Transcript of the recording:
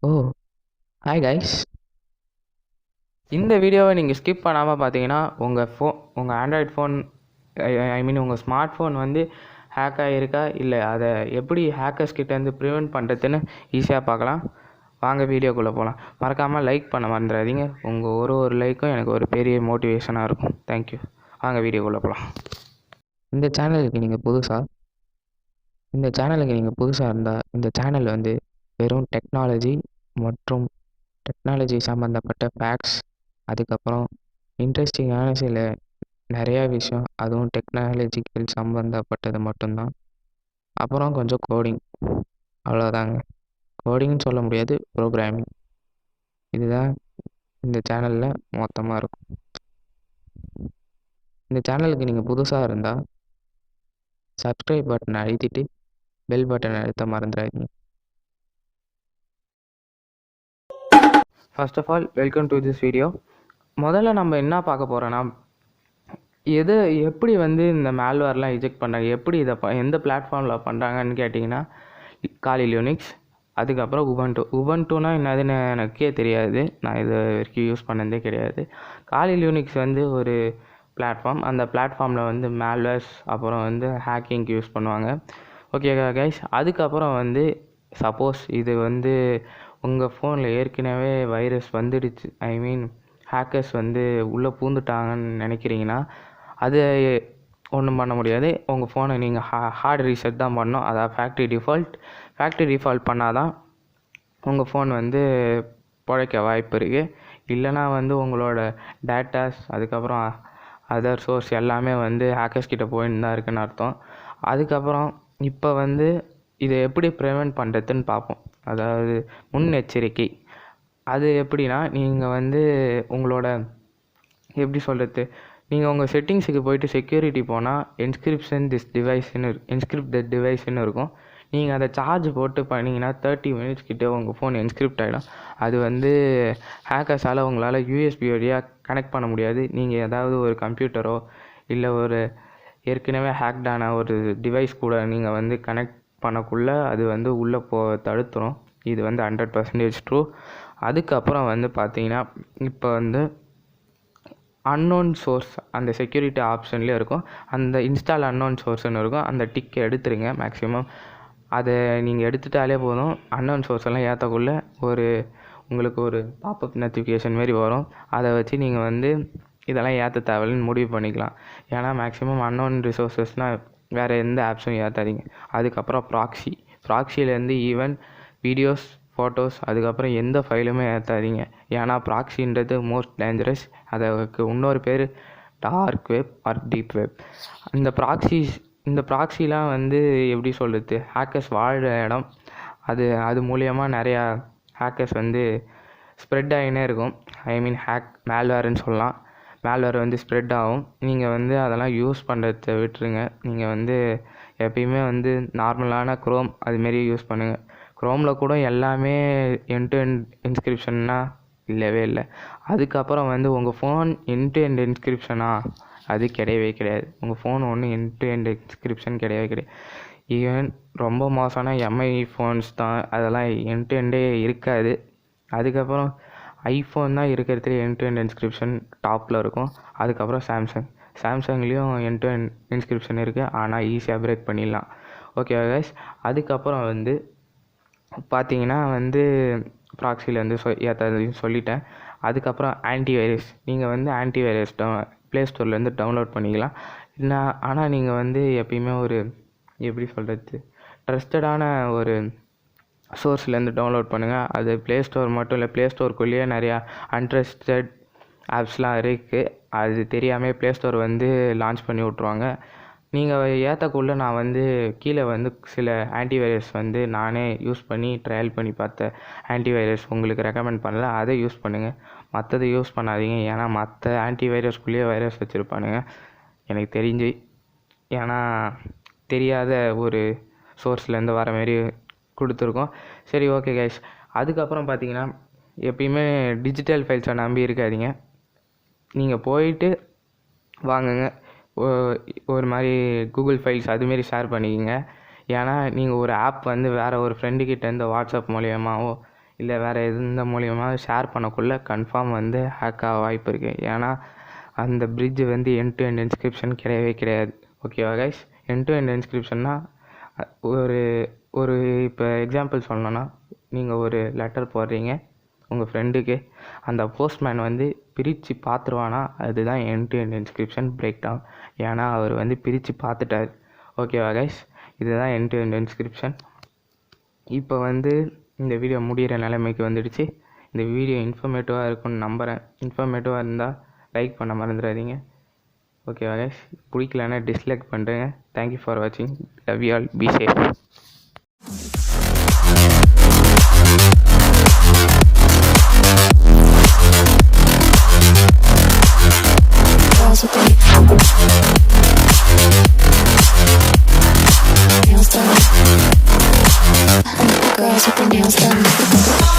ஓ hi guys. இந்த வீடியோவை நீங்கள் ஸ்கிப் பண்ணாமல் பார்த்தீங்கன்னா உங்கள் ஆண்ட்ராய்ட் ஃபோன் ஐ மீன் உங்கள் ஸ்மார்ட் ஃபோன் வந்து ஹேக் ஆகிருக்கா இல்லை அதை எப்படி ஹேக்கர்ஸ் கிட்டேருந்து ப்ரிவெண்ட் பண்ணுறதுன்னு ஈஸியாக பார்க்கலாம். வாங்க வீடியோக்குள்ளே போகலாம். மறக்காமல் லைக் பண்ண மறந்துடாதீங்க. உங்கள் ஒரு லைக்கும் எனக்கு ஒரு பெரிய மோட்டிவேஷனாக இருக்கும். தேங்க்யூ. வாங்க வீடியோக்குள்ளே போகலாம். இந்த சேனலுக்கு நீங்கள் புதுசாக இருந்தால் இந்த சேனல் வந்து வெறும் டெக்னாலஜி மற்றும் டெக்னாலஜி சம்மந்தப்பட்ட ஃபேக்ட்ஸ், அதுக்கப்புறம் இன்ட்ரெஸ்டிங்கான நிறையா விஷயம், அதுவும் டெக்னாலஜிக்கல் சம்மந்தப்பட்டது மட்டும்தான். அப்புறம் கொஞ்சம் கோடிங், அவ்வளோதாங்க. கோடிங்னு சொல்ல முடியாது, ப்ரோக்ராமிங். இதுதான் இந்த சேனலில் மொத்தமாக இருக்கும். இந்த சேனலுக்கு நீங்கள் புதுசாக இருந்தால் சப்ஸ்கிரைப் பட்டனை அழுத்திட்டு பெல் பட்டனை அழுத்த மறந்துடாதீங்க. First of all welcome to this video. முதல்ல நம்ம என்ன பார்க்க போகிறோன்னா, எப்படி வந்து இந்த மேல்வேர்லாம் இஜெக்ட் பண்ணுறாங்க, எப்படி இதை எந்த பிளாட்ஃபார்மில் பண்ணுறாங்கன்னு கேட்டிங்கன்னா, காலி லியூனிக்ஸ், அதுக்கப்புறம் உபன்டூனா என்னதுன்னு எனக்கே தெரியாது. நான் இது வரைக்கும் யூஸ் பண்ணதே கிடையாது. காலி லியூனிக்ஸ் வந்து ஒரு பிளாட்ஃபார்ம். அந்த பிளாட்ஃபார்மில் வந்து மேல்வேர்ஸ் அப்புறம் வந்து ஹேக்கிங்க்கு யூஸ் பண்ணுவாங்க. Okay guys. அதுக்கப்புறம் வந்து சப்போஸ் இது வந்து உங்கள் ஃபோனில் ஏற்கனவே வைரஸ் வந்துடுச்சு, ஐ மீன் ஹேக்கர்ஸ் வந்து உள்ளே பூந்துட்டாங்கன்னு நினைக்கிறீங்கன்னா, அது ஒன்றும் பண்ண முடியாது. உங்கள் ஃபோனை நீங்கள் ஹார்ட் ரீசெட் தான் பண்ணணும். அதாவது ஃபேக்ட்ரி டிஃபால்ட் பண்ணால் தான் உங்கள் ஃபோன் வந்து பிழைக்க வாய்ப்பு இருக்குது. இல்லைனா வந்து உங்களோட டேட்டாஸ், அதுக்கப்புறம் அதர் சோர்ஸ் எல்லாமே வந்து ஹேக்கர்ஸ் கிட்ட போயின்னு தான் இருக்குன்னு அர்த்தம். அதுக்கப்புறம் இப்போ வந்து இதை எப்படி ப்ரிவெண்ட் பண்ணுறதுன்னு பார்ப்போம். அதாவது முன்னெச்சரிக்கை. அது எப்படின்னா, நீங்கள் வந்து உங்களோட எப்படி சொல்கிறது, நீங்கள் உங்கள் செட்டிங்ஸுக்கு போய்ட்டு செக்யூரிட்டி போனால் என்ஸ்கிரிப்ட் த டிவைஸ்ன்னு இருக்கும். நீங்கள் அதை சார்ஜ் போட்டு பண்ணிங்கன்னா 30 மினிட்ஸ் கிட்டே உங்கள் ஃபோன் என்ஸ்கிரிப்ட் ஆகிடும். அது வந்து ஹேக்கர்ஸால் உங்களால் யூஎஸ்பி வழியாக கனெக்ட் பண்ண முடியாது. நீங்கள் ஏதாவது ஒரு கம்ப்யூட்டரோ இல்லை ஒரு ஏற்கனவே ஹேக்டான ஒரு டிவைஸ் கூட நீங்கள் வந்து கனெக்ட் பண்ணக்குள்ளே அது வந்து உள்ளே தடுத்துரும். இது வந்து 100% ட்ரூ. அதுக்கப்புறம் வந்து பார்த்தீங்கன்னா, இப்போ வந்து அன்னோன் சோர்ஸ் அந்த செக்யூரிட்டி ஆப்ஷன்லேயே இருக்கும். அந்த இன்ஸ்டால் அன்னோன் சோர்ஸ்ன்னு இருக்கும். அந்த டிக்கை எடுத்துருங்க மேக்ஸிமம். அதை நீங்கள் எடுத்துட்டாலே போதும். அன்னோன் சோர்ஸ் எல்லாம் ஏற்றக்குள்ளே உங்களுக்கு ஒரு பாப்அப் நோட்டிஃபிகேஷன் மாரி வரும். அதை வச்சு நீங்கள் வந்து இதெல்லாம் ஏற்ற தேவையில்லைன்னு முடிவு பண்ணிக்கலாம். ஏன்னா மேக்ஸிமம் அன்னோன் ரிசோர்ஸஸ்னால் வேறு எந்த ஆப்ஸும் ஏற்றாதீங்க. அதுக்கப்புறம் ப்ராக்சிலேருந்து ஈவன் வீடியோஸ், ஃபோட்டோஸ், அதுக்கப்புறம் எந்த ஃபைலுமே ஏற்றாதீங்க. ஏன்னா ப்ராக்சின்றது மோஸ்ட் டேஞ்சரஸ். அதுக்கு இன்னொரு பேர் dark web or deep web. இந்த ப்ராக்சிலாம் வந்து எப்படி சொல்கிறது, ஹேக்கர்ஸ் வாழ்கிற இடம். அது மூலயமா நிறையா ஹேக்கர்ஸ் வந்து ஸ்ப்ரெட் ஆகினே இருக்கும். ஐ மீன் மேல்வேர்ன்னு சொல்லலாம். மேல்வேர் வந்து ஸ்ப்ரெட் ஆகும். நீங்கள் வந்து அதெல்லாம் யூஸ் பண்ணுறத விட்டுருங்க. நீங்கள் வந்து எப்பயுமே வந்து நார்மலான க்ரோம் அதுமாரி யூஸ் பண்ணுங்கள். க்ரோமில் கூட எல்லாமே எண்ட் டு எண்ட் இன்ஸ்கிரிப்ஷன்னா இல்லவே இல்லை. அதுக்கப்புறம் வந்து உங்கள் ஃபோன் எண்ட் டு எண்ட் இன்ஸ்கிரிப்ஷனா, அது கிடையவே கிடையாது. உங்கள் ஃபோன் ஒன்றும் எண்ட் டு எண்ட் இன்ஸ்கிரிப்ஷன் கிடையவே கிடையாது. ஈவன் ரொம்ப மோசமான எம்ஐ ஃபோன்ஸ் தான், அதெல்லாம் எண்ட் டு எண்டே இருக்காது. அதுக்கப்புறம் ஐஃபோன் தான் இருக்கிறதுலே எண்ட் டு எண்ட் இன்ஸ்கிரிப்ஷன் டாப்பில் இருக்கும். அதுக்கப்புறம் சாம்சங்லேயும் எண்ட் டு எண்ட் இன்ஸ்கிரிப்ஷன் இருக்குது, ஆனால் ஈஸியாக பிரேக் பண்ணிடலாம். Okay guys. அதுக்கப்புறம் வந்து பார்த்தீங்கன்னா வந்து ப்ராக்சிலேருந்து ஏற்றதையும் சொல்லிட்டேன். அதுக்கப்புறம் ஆன்டிவைரஸ். நீங்கள் வந்து ஆன்டிவைரஸ் ப்ளே ஸ்டோர்லேருந்து டவுன்லோட் பண்ணிக்கலாம். ஆனால் நீங்கள் வந்து எப்பயுமே ஒரு எப்படி சொல்கிறது, ட்ரஸ்டடான ஒரு சோர்ஸ்லேருந்து டவுன்லோட் பண்ணுங்கள். அது ப்ளே ஸ்டோர் மட்டும் இல்லை, ப்ளே ஸ்டோருக்குள்ளேயே நிறையா அன்ட்ரஸ்டட் ஆப்ஸ்லாம் இருக்குது. அது தெரியாமல் ப்ளே ஸ்டோர் வந்து லான்ச் பண்ணி விட்ருவாங்க. நீங்கள் ஏற்றக்குள்ளே நான் வந்து கீழே வந்து சில ஆன்டிவைரஸ் வந்து நானே யூஸ் பண்ணி ட்ரையல் பண்ணி பார்த்த ஆன்டிவைரஸ் உங்களுக்கு ரெக்கமெண்ட் பண்ணல. அதை யூஸ் பண்ணுங்கள், மற்றதை யூஸ் பண்ணாதீங்க. ஏன்னா மற்ற ஆன்டிவைரஸ்குள்ளேயே வைரஸ் வச்சுருப்பானுங்க எனக்கு தெரிஞ்சு. ஏன்னா தெரியாத ஒரு சோர்ஸ்லேருந்து வர மாரி கொடுத்துருக்கோம். சரி, ஓகே கைஸ். அதுக்கப்புறம் பார்த்தீங்கன்னா, எப்பயுமே டிஜிட்டல் ஃபைல்ஸை நம்பி இருக்காதீங்க. நீங்கள் போயிட்டு வாங்குங்க, ஒரு மாதிரி கூகுள் ஃபைல்ஸ் அதுமாரி ஷேர் பண்ணிக்கோங்க. ஏன்னா நீங்கள் ஒரு ஆப் வந்து வேறு ஒரு ஃப்ரெண்டுக்கிட்டேருந்து வாட்ஸ்அப் மூலியமாகவோ இல்லை வேறு எந்த மூலியமா ஷேர் பண்ணக்குள்ளே கன்ஃபார்ம் வந்து ஹேக் ஆக வாய்ப்பு இருக்குது. ஏன்னா அந்த பிரிட்ஜ் வந்து எண்ட் டு எண்ட் என்ஸ்கிரிப்ஷன் கிடையவே கிடையாது. ஓகேவா கைஸ்? எண்ட் டு எண்ட் என்ஸ்கிரிப்ஷன்னா ஒரு இப்போ எக்ஸாம்பிள் சொல்லணுன்னா, நீங்கள் ஒரு லெட்டர் போடுறீங்க உங்கள் ஃப்ரெண்டுக்கு, அந்த போஸ்ட்மேன் வந்து பிரித்து பார்த்துருவானா, அதுதான் end to end encryption break down. ஏன்னா அவர் வந்து பிரித்து பார்த்துட்டார். ஓகேவா கைஸ்? இதுதான் எண்ட் டு எண்ட் என்ஸ்கிரிப்ஷன். இப்போ வந்து இந்த வீடியோ முடிகிற நிலைமைக்கு வந்துடுச்சு. இந்த வீடியோ இன்ஃபர்மேட்டிவாக இருக்கும்னு நம்புகிறேன். இன்ஃபர்மேட்டிவாக இருந்தால் லைக் பண்ண மறந்துடாதீங்க. ஓகேவா கைஸ்? பிடிக்கலன்னா டிஸ்லைக் பண்ணுறேங்க. தேங்க்யூ ஃபார் வாட்சிங். Love you all. Be safe. Girls with their nails done.